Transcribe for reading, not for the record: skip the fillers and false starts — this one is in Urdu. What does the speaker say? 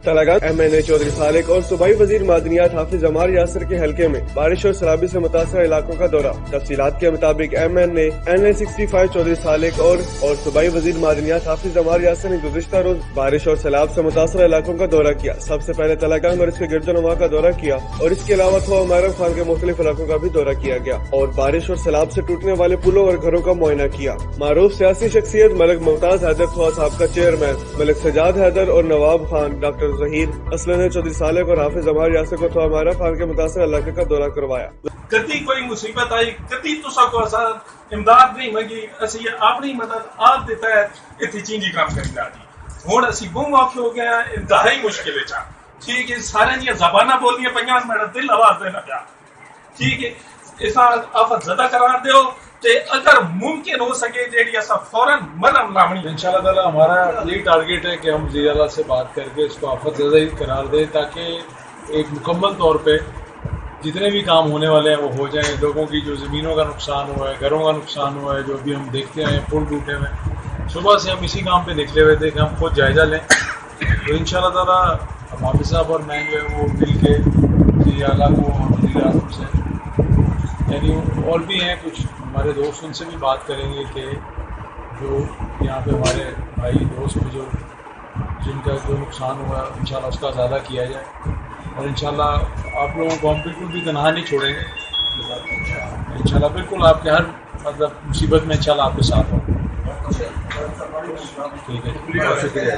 تلنگانہ MNA چودھری صالح اور صوبائی وزیر معدنیات حافظ عمار یاسر کے حلقے میں بارش اور سیلاب سے متاثرہ علاقوں کا دورہ۔ تفصیلات کے مطابق MNA NA65 چودھری صالح اور صوبائی وزیر معدنیات حافظ عمار یاسر نے گزشتہ روز بارش اور سیلاب سے متاثرہ علاقوں کا دورہ کیا۔ سب سے پہلے تلنگانہ اور اس کے گرد و نواح کا دورہ کیا اور اس کے علاوہ خواہ محرم خان کے مختلف علاقوں کا بھی دورہ کیا گیا اور بارش اور سیلاب سے ٹوٹنے والے پلوں اور گھروں کا معائنہ کیا۔ معروف سیاسی شخصیت ملک ممتاز حیدر خواہ صاحب کا چیئرمین ملک سجاد حیدر اور نواب خان ڈاکٹر ظہیر اسلم نے چودھری صالح اور حافظ عمار یاسر کو خواہ محرم خان کے متاثرہ علاقے کا دورہ کروایا۔ کدی کوئی مصیبت آئی کدی تسا کو امداد نہیں منگی، اسی اپنی مدد آپ دیتا ہے اتنی چینجی کام کرنا دی۔ ہوں اسی بہت معافی ہو گیا انتہائی مشکل ہے ٹھیک ہے، سارے دیا زبانہ بولنی پہ میرا دل آواز دینا پیا ٹھیک ہے، اس آفت زدہ قرار دیو تے اگر ممکن ہو سکے جیڑی ایسا فوراً مرم لامنی۔ انشاءاللہ تعالی ہمارا یہی ٹارگیٹ ہے کہ ہم وزیر اعلیٰ سے بات کر کے اس کو آفت زدہ ہی قرار دیں تاکہ ایک مکمل طور پہ جتنے بھی کام ہونے والے ہیں وہ ہو جائیں۔ لوگوں کی جو زمینوں کا نقصان ہوا ہے، گھروں کا نقصان ہوا ہے، جو بھی ہم دیکھتے ہیں پل ٹوٹے ہوئے، صبح سے ہم اسی کام پہ نکلے ہوئے تھے کہ ہم خود جائزہ لیں۔ تو انشاءاللہ تعالی ہم حافظ صاحب اور میں جو ہے وہ مل کے وزیر اعلیٰ کو اور وزیر اعظم سے یعنی اور بھی ہیں کچھ ہمارے دوست، ان سے بھی بات کریں گے کہ جو یہاں پہ ہمارے بھائی دوست بزرگ جن کا جو نقصان ہوا ہے انشاءاللہ اس کا ازالہ کیا جائے اور انشاءاللہ آپ لوگوں کو ہم بالکل بھی تنہا نہیں چھوڑیں گے۔ انشاءاللہ بالکل آپ کے ہر مطلب مصیبت میں انشاءاللہ آپ کے ساتھ ہوں۔ ٹھیک ہے، بہت شکریہ۔